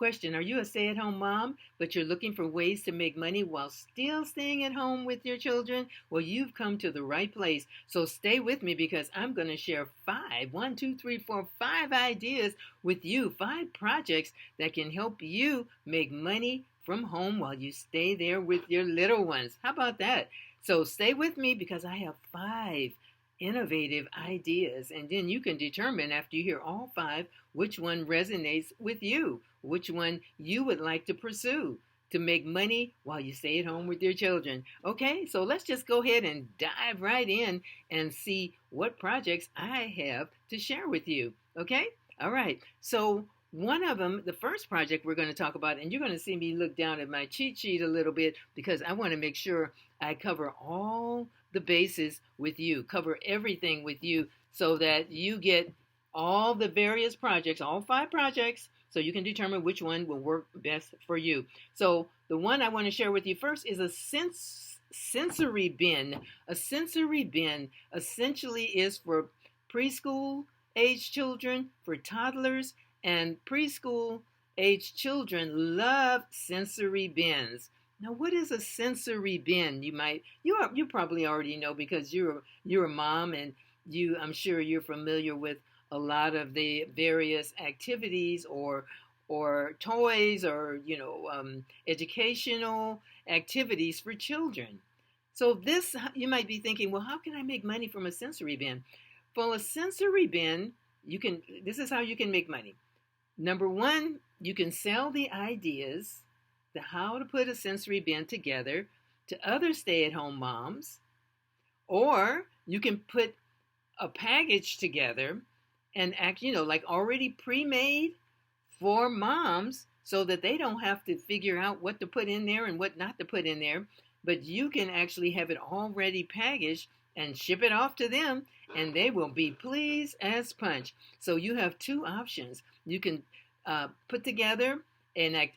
Question: are you a stay-at-home mom, but you're looking for ways to make money while still staying at home with your children? Well, you've come to the right place. So stay with me because I'm going to share five ideas with you, five projects that can help you make money from home while you stay there with your little ones. How about that? So stay with me because I have five innovative ideas, and then you can determine after you hear all five which one resonates with you, which one you would like to pursue to make money while you stay at home with your children. Okay, so let's just go ahead and dive right in and see what projects I have to share with you. Okay, all right, so one of them, the first project we're going to talk about, and you're going to see me look down at my cheat sheet a little bit because I want to make sure I cover all the bases with you, cover everything with you so that you get all the various projects, all five projects, so you can determine which one will work best for you. So the one I want to share with you first is a sensory bin. A sensory bin essentially is for preschool age children, for toddlers, and preschool age children love sensory bins. Now, what is a sensory bin? You probably already know because you're a mom and I'm sure you're familiar with a lot of the various activities or toys or educational activities for children. So this, you might be thinking, well, how can I make money from a sensory bin? Well, a sensory bin, this is how you can make money. Number one, you can sell the ideas to how to put a sensory bin together to other stay-at-home moms, or you can put a package together and act, like already pre-made for moms so that they don't have to figure out what to put in there and what not to put in there, but you can actually have it already packaged and ship it off to them, and they will be pleased as punch. So you have two options. You can put together a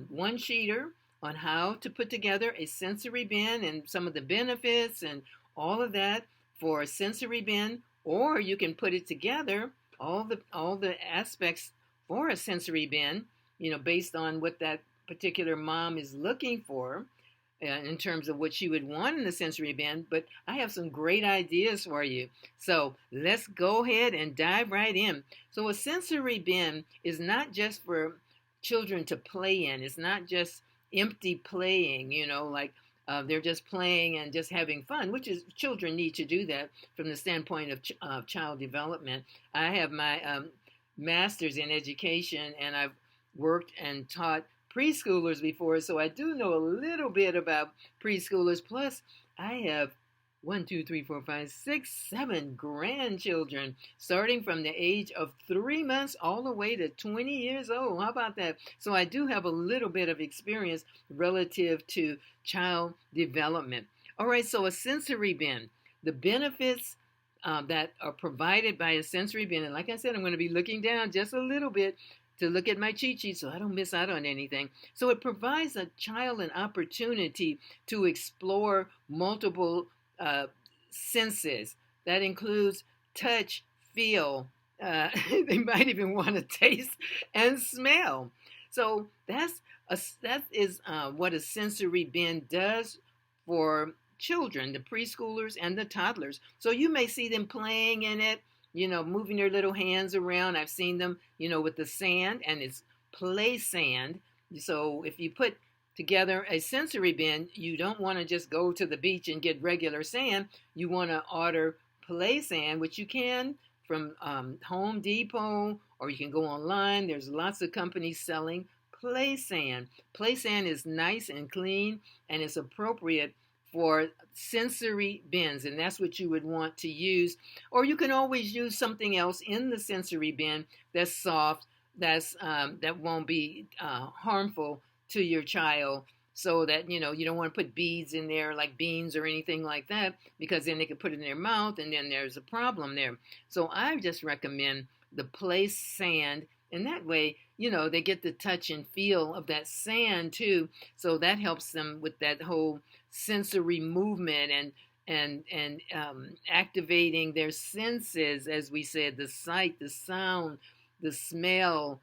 one-sheeter on how to put together a sensory bin and some of the benefits and all of that for a sensory bin, or you can put it together, all the aspects for a sensory bin, based on what that particular mom is looking for in terms of what she would want in the sensory bin. But I have some great ideas for you. So let's go ahead and dive right in. So a sensory bin is not just for children to play in. It's not just empty playing, like they're just playing and just having fun, which is children need to do that from the standpoint of child development. I have my master's in education, and I've worked and taught preschoolers before, so I do know a little bit about preschoolers. Plus, I have 7 grandchildren, starting from the age of 3 months all the way to 20 years old. How about that? So I do have a little bit of experience relative to child development. All right, so a sensory bin. The benefits that are provided by a sensory bin, and like I said, I'm going to be looking down just a little bit to look at my cheat sheet so I don't miss out on anything. So it provides a child an opportunity to explore multiple senses. That includes touch, feel. They might even want to taste and smell. So that is what a sensory bin does for children, the preschoolers and the toddlers. So you may see them playing in it, moving their little hands around. I've seen them, with the sand, and it's play sand. So if you put together a sensory bin, you don't want to just go to the beach and get regular sand. You want to order play sand, which you can from Home Depot, or you can go online. There's lots of companies selling play sand. Play sand is nice and clean, and it's appropriate for sensory bins, and that's what you would want to use. Or you can always use something else in the sensory bin that's soft, that won't be harmful to your child, so that you don't want to put beads in there like beans or anything like that, because then they could put it in their mouth and then there's a problem there. So I just recommend the play sand, and that way they get the touch and feel of that sand too, so that helps them with that whole sensory movement and activating their senses, as we said, the sight, the sound, the smell,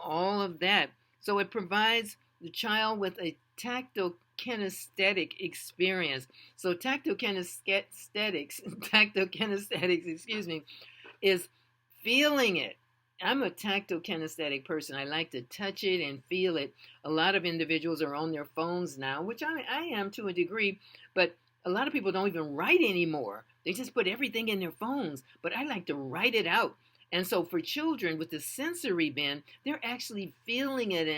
all of that. So it provides the child with a tactile kinesthetic experience. So tactile kinesthetics, tactile kinesthetics, excuse me, is feeling it. I'm a tactile kinesthetic person. I like to touch it and feel it. A lot of individuals are on their phones now, which I am to a degree, but a lot of people don't even write anymore. They just put everything in their phones, but I like to write it out. And so for children with the sensory bend, they're actually feeling it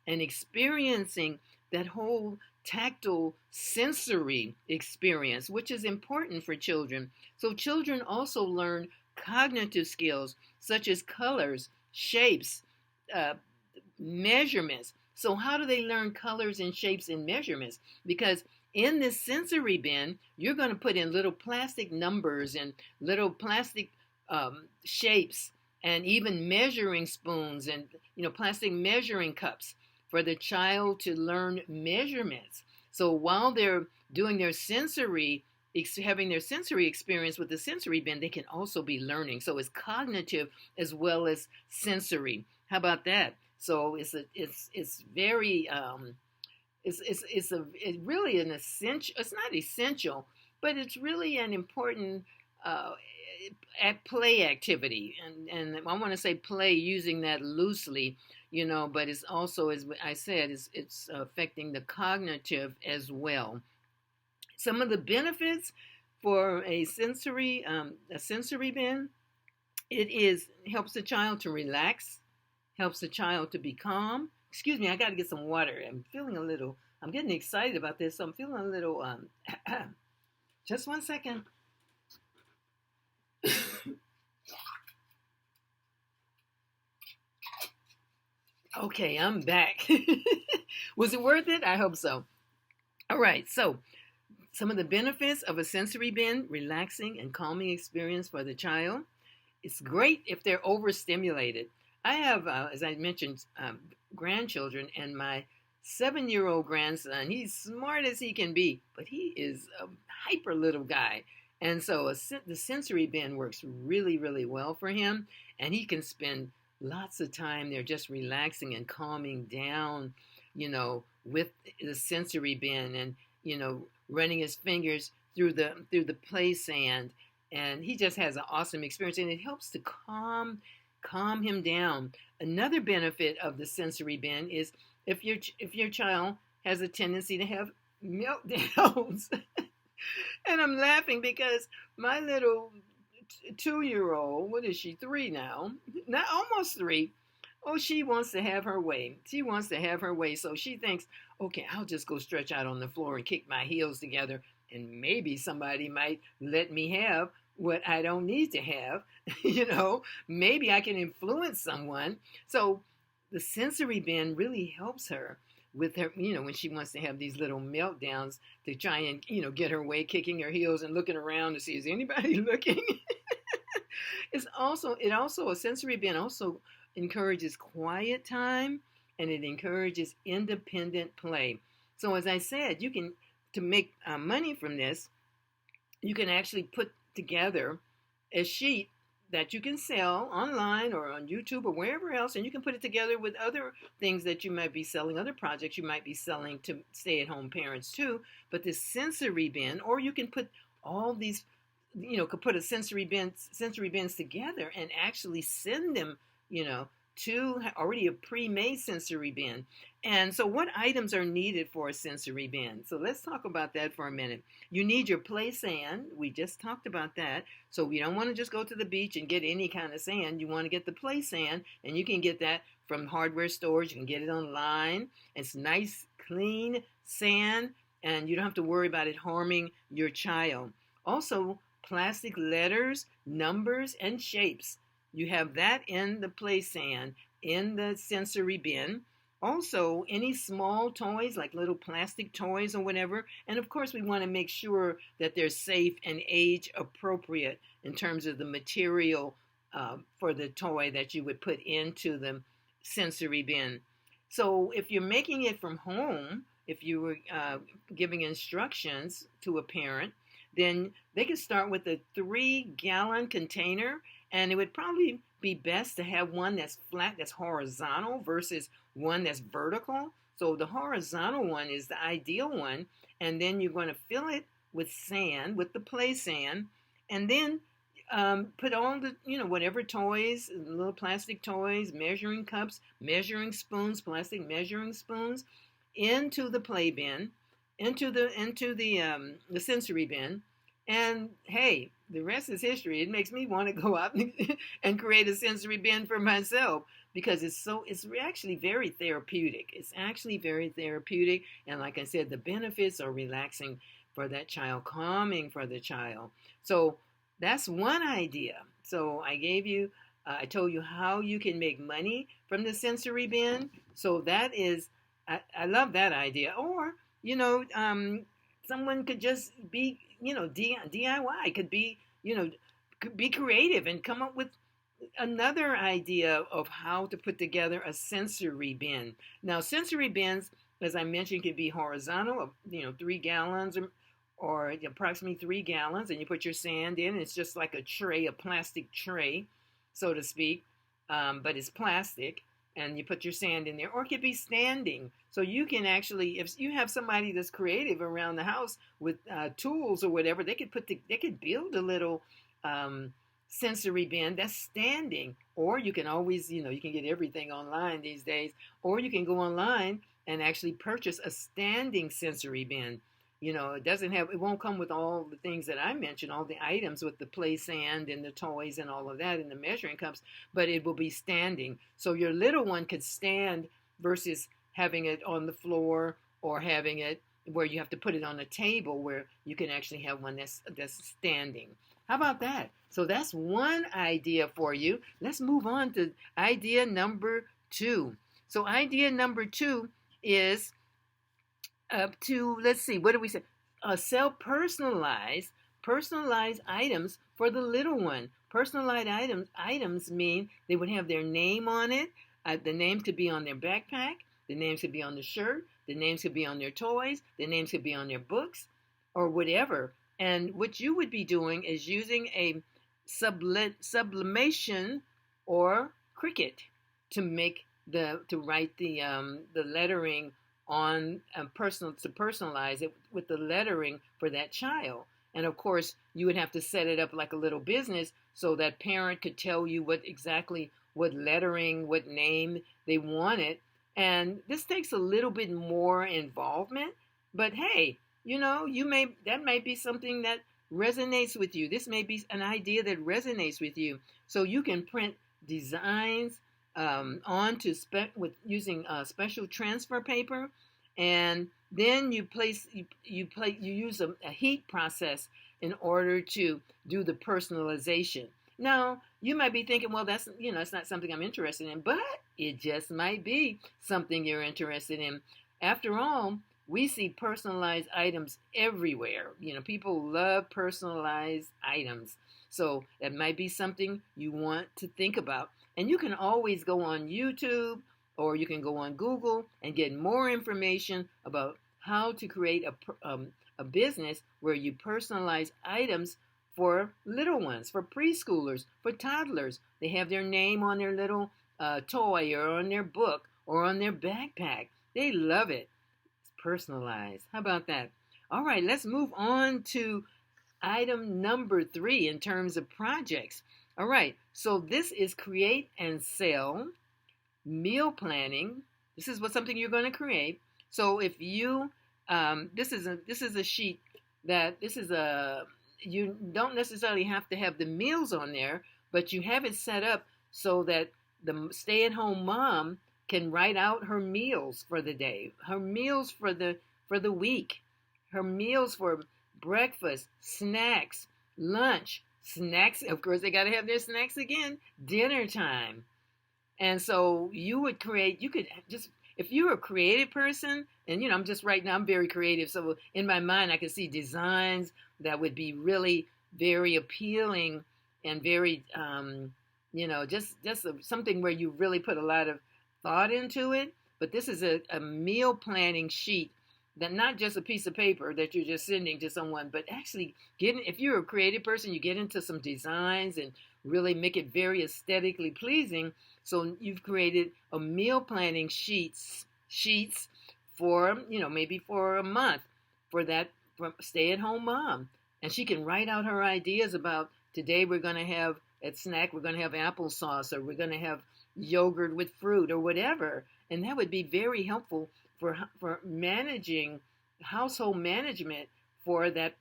and experiencing that whole tactile sensory experience, which is important for children. So children also learn cognitive skills such as colors, shapes, uh, measurements. So how do they learn colors and shapes and measurements? Because in this sensory bin, you're going to put in little plastic numbers and little plastic shapes and even measuring spoons and plastic measuring cups for the child to learn measurements. So while they're doing their having their sensory experience with the sensory bin, they can also be learning. So it's cognitive as well as sensory. How about that? So it's very it's really an essential. It's not essential, but it's really an important play activity, and I want to say play using that loosely, but it's also, as I said, it's affecting the cognitive as well. Some of the benefits for a sensory bin, it helps the child to relax, helps the child to be calm. Excuse me, I got to get some water. I'm getting excited about this, so I'm feeling a little, just one second. Okay, I'm back. Was it worth it? I hope so. All right, so some of the benefits of a sensory bin: relaxing and calming experience for the child. It's great if they're overstimulated. I have, as I mentioned, grandchildren, and my 7-year-old grandson, he's smart as he can be, but he is a hyper little guy. And so the sensory bin works really, really well for him, and he can spend lots of time there just relaxing and calming down, with the sensory bin and, running his fingers through the play sand. And he just has an awesome experience, and it helps to calm him down. Another benefit of the sensory bin is if your child has a tendency to have meltdowns. And I'm laughing because my little 2-year-old, what is she, 3 now? Not almost 3. Oh, she wants to have her way. She wants to have her way. So she thinks, okay, I'll just go stretch out on the floor and kick my heels together, and maybe somebody might let me have what I don't need to have. Maybe I can influence someone. So the sensory bin really helps her with her, when she wants to have these little meltdowns, to try and, get her way, kicking her heels and looking around to see, is anybody looking? A sensory bin also encourages quiet time, and it encourages independent play. So as I said, to make money from this, you can actually put together a sheet that you can sell online or on YouTube or wherever else, and you can put it together with other things that you might be selling, other projects you might be selling to stay-at-home parents too. But this sensory bin, or you can put all these, could put sensory bins together and actually send them, to already a pre-made sensory bin. And so what items are needed for a sensory bin? So let's talk about that for a minute. You need your play sand. We just talked about that. So we don't want to just go to the beach and get any kind of sand. You want to get the play sand, and you can get that from hardware stores. You can get it online. It's nice, clean sand, and you don't have to worry about it harming your child. Also, plastic letters, numbers, and shapes. You have that in the play sand, in the sensory bin. Also, any small toys, like little plastic toys or whatever. And of course, we want to make sure that they're safe and age appropriate in terms of the material for the toy that you would put into the sensory bin. So if you're making it from home, if you were giving instructions to a parent, then they can start with a 3-gallon container, And it would probably be best to have one that's flat, that's horizontal versus one that's vertical. So the horizontal one is the ideal one. And then you're going to fill it with sand, with the play sand. And then put all the, whatever toys, little plastic toys, measuring cups, measuring spoons, plastic measuring spoons, into the play bin, into the sensory bin, and hey, the rest is history. It makes me want to go out and create a sensory bin for myself because it's actually very therapeutic. It's actually very therapeutic, and like I said, the benefits are relaxing for that child, calming for the child. So that's one idea. So I told you how you can make money from the sensory bin. So that is, I love that idea. Or, someone could just be, DIY, could be creative and come up with another idea of how to put together a sensory bin. Now, sensory bins, as I mentioned, could be horizontal, 3 gallons or approximately 3 gallons, and you put your sand in. It's just like a tray, a plastic tray, so to speak, but it's plastic, and you put your sand in there. Or it could be standing, so you can actually, if you have somebody that's creative around the house with tools or whatever, they could build a little sensory bin that's standing. Or you can always, you can get everything online these days, or you can go online and actually purchase a standing sensory bin. It won't come with all the things that I mentioned, all the items with the play sand and the toys and all of that and the measuring cups, but it will be standing. So your little one could stand versus having it on the floor or having it where you have to put it on a table where you can actually have one that's standing. How about that? So that's one idea for you. Let's move on to idea number 2. So idea number 2 is let's see, what do we say? Sell personalized items for the little one. Personalized items mean they would have their name on it. The names could be on their backpack. The names could be on the shirt. The names could be on their toys. The names could be on their books or whatever. And what you would be doing is using a sublimation or Cricut to write the lettering on to personalize it with the lettering for that child. And of course, you would have to set it up like a little business so that parent could tell you what lettering, what name they wanted. And this takes a little bit more involvement, but hey, that might be something that resonates with you. This may be an idea that resonates with you. So you can print designs with using special transfer paper, and then you use a heat process in order to do the personalization. Now you might be thinking, well, that's it's not something I'm interested in, but it just might be something you're interested in. After all, we see personalized items everywhere. People love personalized items, so that might be something you want to think about. And you can always go on YouTube or you can go on Google and get more information about how to create a business where you personalize items for little ones, for preschoolers, for toddlers. They have their name on their little toy or on their book or on their backpack. They love it. It's personalized. How about that? All right, let's move on to item number 3 in terms of projects. All right, so this is create and sell meal planning. This is something you're going to create. So if you, this is a sheet you don't necessarily have to have the meals on there, but you have it set up so that the stay-at-home mom can write out her meals for the day, her meals for the week, her meals for breakfast, snacks, lunch, snacks. Of course, they got to have their snacks again, dinner time. And so you could just, if you're a creative person, and I'm just right now, I'm very creative. So in my mind, I can see designs that would be really very appealing and very, just something where you really put a lot of thought into it. But this is a meal planning sheet, that not just a piece of paper that you're just sending to someone, but actually if you're a creative person, you get into some designs and really make it very aesthetically pleasing. So you've created a meal planning sheets for, maybe for a month for that stay-at-home mom. And she can write out her ideas about today we're going to have at snack, we're going to have applesauce, or we're going to have yogurt with fruit or whatever. And that would be very helpful for managing household management for that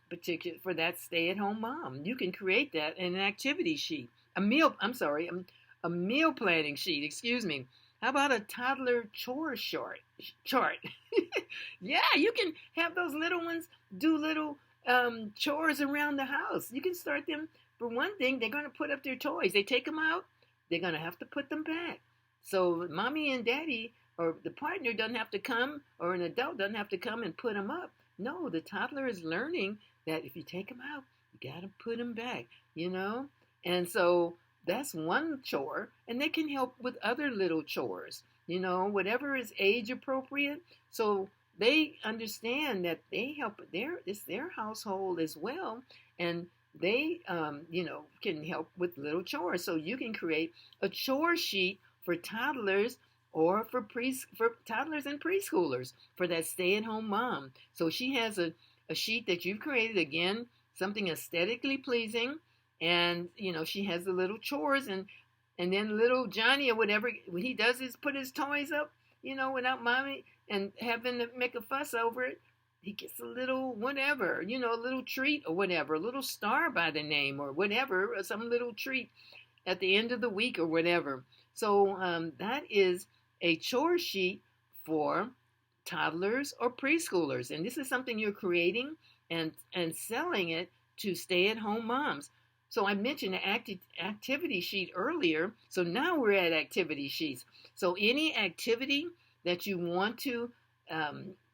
stay-at-home mom. You can create that in an activity sheet. A meal planning sheet, excuse me. How about a toddler chart? Yeah, you can have those little ones do little chores around the house. You can start them. For one thing, they're going to put up their toys. They take them out, they're going to have to put them back. So mommy and daddy or the partner doesn't have to come, or an adult doesn't have to come and put them up. No, the toddler is learning that if you take them out, you got to put them back. And so that's one chore, and they can help with other little chores, whatever is age appropriate. So they understand that they help it's their household as well, and they can help with little chores. So you can create a chore sheet for toddlers or for toddlers and preschoolers for that stay-at-home mom. So she has a sheet that you've created, again, something aesthetically pleasing, and she has the little chores, and then little Johnny or whatever, what he does is put his toys up, without mommy and having to make a fuss over it. He gets a little whatever, a little treat or whatever, a little star by the name or whatever, or some little treat at the end of the week or whatever. So that is a chore sheet for toddlers or preschoolers. And this is something you're creating and selling it to stay-at-home moms. So I mentioned the activity sheet earlier. So now we're at activity sheets. So any activity that you want to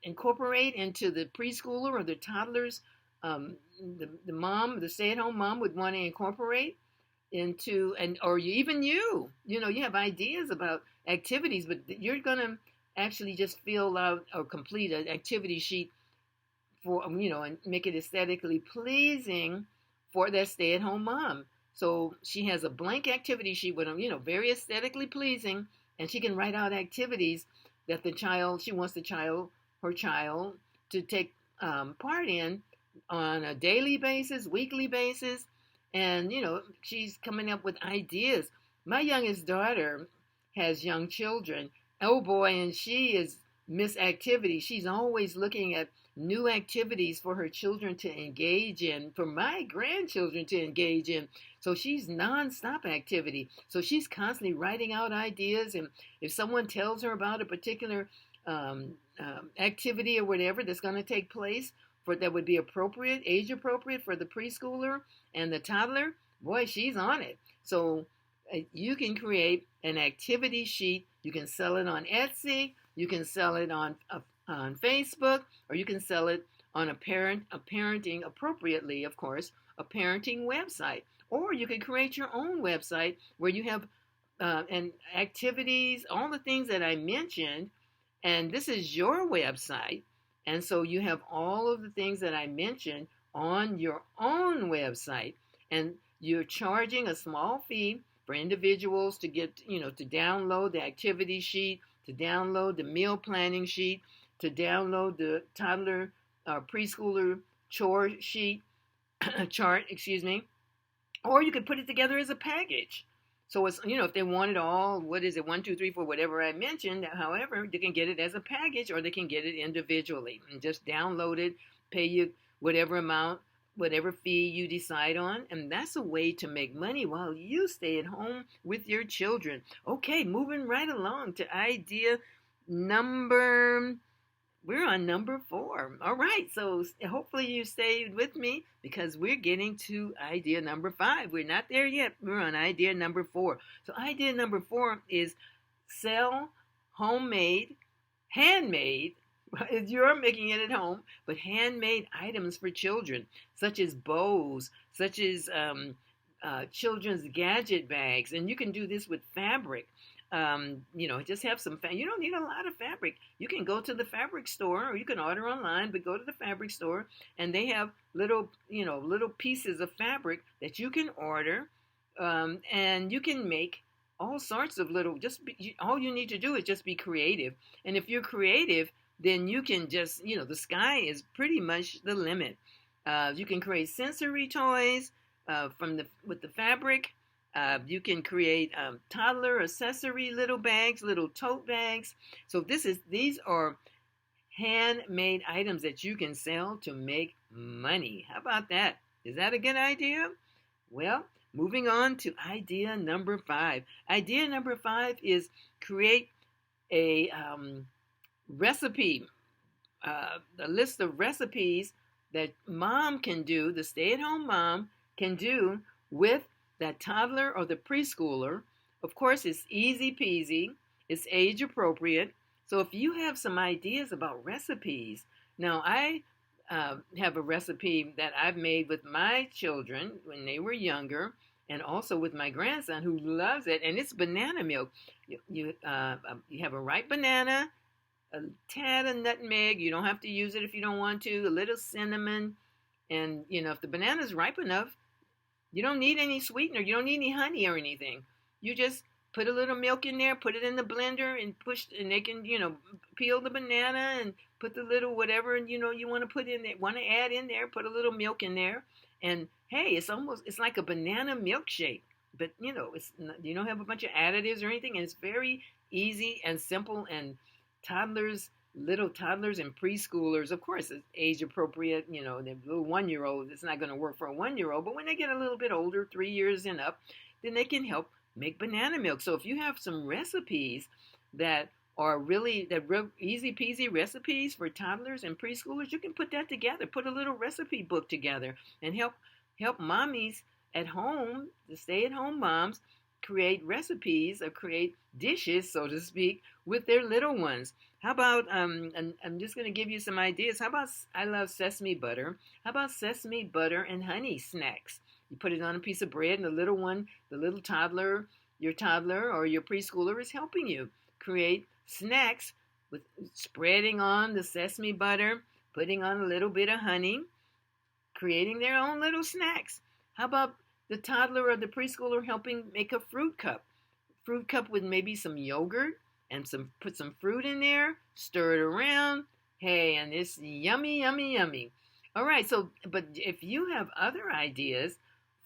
incorporate into the preschooler or the toddlers, the stay-at-home mom would want to incorporate into, or even you have ideas about activities, but you're going to actually just fill out or complete an activity sheet for, and make it aesthetically pleasing for that stay-at-home mom. So she has a blank activity sheet with them, very aesthetically pleasing, and she can write out activities that she wants her child to take part in on a daily basis, weekly basis. And, she's coming up with ideas. My youngest daughter has young children. Oh boy, and she is Miss Activity. She's always looking at new activities for her children to engage in, for my grandchildren to engage in. So she's nonstop activity. So she's constantly writing out ideas. And if someone tells her about a particular activity or whatever that's going to take place that would be age appropriate for the preschooler and the toddler, boy, she's on it. So you can create an activity sheet. You can sell it on Etsy. You can sell it on Facebook, or you can sell it on a parenting appropriately, of course, a parenting website. Or you can create your own website where you have and activities, all the things that I mentioned, and this is your website. And so you have all of the things that I mentioned on your own website, and you're charging a small fee for individuals to get, to download the activity sheet, to download the meal planning sheet, to download the toddler preschooler chore sheet, chart, or you could put it together as a package. So it's, if they want it all, 1, 2, 3, 4, whatever I mentioned, however, they can get it as a package, or they can get it individually and just download it, pay you whatever amount, whatever fee you decide on. And that's a way to make money while you stay at home with your children. Okay, moving right along to we're on number 4. All right, so hopefully you stayed with me because we're getting to idea number 5. We're not there yet. We're on idea number 4. So idea number 4 is sell handmade, you're making it at home, but handmade items for children, such as bows, such as children's gadget bags. And you can do this with fabric. Just have some you don't need a lot of fabric. You can go to the fabric store, or you can order online, but go to the fabric store and they have little pieces of fabric that you can order And you can make all sorts of little, all you need to do is just be creative. And if you're creative, then you can just, the sky is pretty much the limit. You can create sensory toys with the fabric. You can create toddler accessory little bags, little tote bags. So these are handmade items that you can sell to make money. How about that? Is that a good idea? Well, moving on to idea number 5. Idea number 5 is create a recipe, a list of recipes that mom can do, the stay-at-home mom can do with that toddler or the preschooler. Of course, it's easy peasy, it's age appropriate. So if you have some ideas about recipes, now I have a recipe that I've made with my children when they were younger, and also with my grandson who loves it, and it's banana milk. You have a ripe banana, a tad of nutmeg. You don't have to use it if you don't want to. A little cinnamon, and if the banana's ripe enough, you don't need any sweetener. You don't need any honey or anything. You just put a little milk in there, put it in the blender, and and they can, peel the banana and put the little whatever, you want to put in there, want to add in there, put a little milk in there. And hey, it's like a banana milkshake, but you don't have a bunch of additives or anything, and it's very easy and simple. And little toddlers and preschoolers, of course, it's age appropriate. The little 1-year-old, it's not going to work for a 1-year-old, but when they get a little bit older, 3 years and up, then they can help make banana milk. So if you have some recipes that are really easy peasy recipes for toddlers and preschoolers, you can put that together. Put a little recipe book together and help mommies at home, the stay-at-home moms, create recipes or create dishes, so to speak, with their little ones. How about and I'm just going to give you some ideas. How about, I love sesame butter. How about sesame butter and honey snacks? You put it on a piece of bread, and the little toddler, your toddler or your preschooler is helping you create snacks with spreading on the sesame butter, putting on a little bit of honey, creating their own little snacks. How about the toddler or the preschooler helping make a fruit cup? Fruit cup with maybe some yogurt and put some fruit in there, stir it around. Hey, and it's yummy, yummy, yummy. All right, but if you have other ideas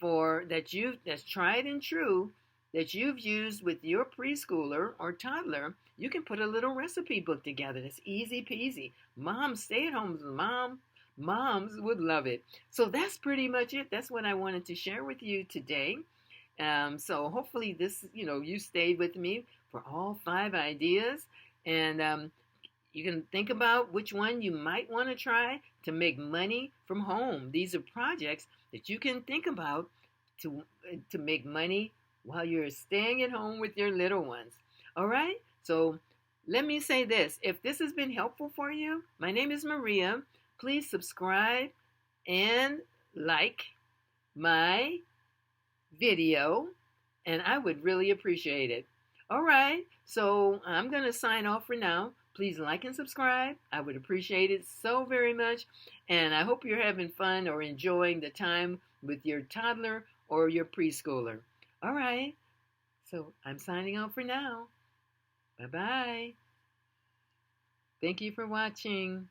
that's tried and true that you've used with your preschooler or toddler, you can put a little recipe book together. That's easy peasy. Stay-at-home moms would love it. So that's pretty much it. That's what I wanted to share with you today. So hopefully you stayed with me for all 5 ideas, and you can think about which one you might want to try to make money from home. These are projects that you can think about to make money while you're staying at home with your little ones. All right? So let me say this. If this has been helpful for you, my name is Maria. Please subscribe and like my video, and I would really appreciate it. All right, so I'm going to sign off for now. Please like and subscribe. I would appreciate it so very much, and I hope you're having fun or enjoying the time with your toddler or your preschooler. All right, so I'm signing off for now. Bye-bye. Thank you for watching.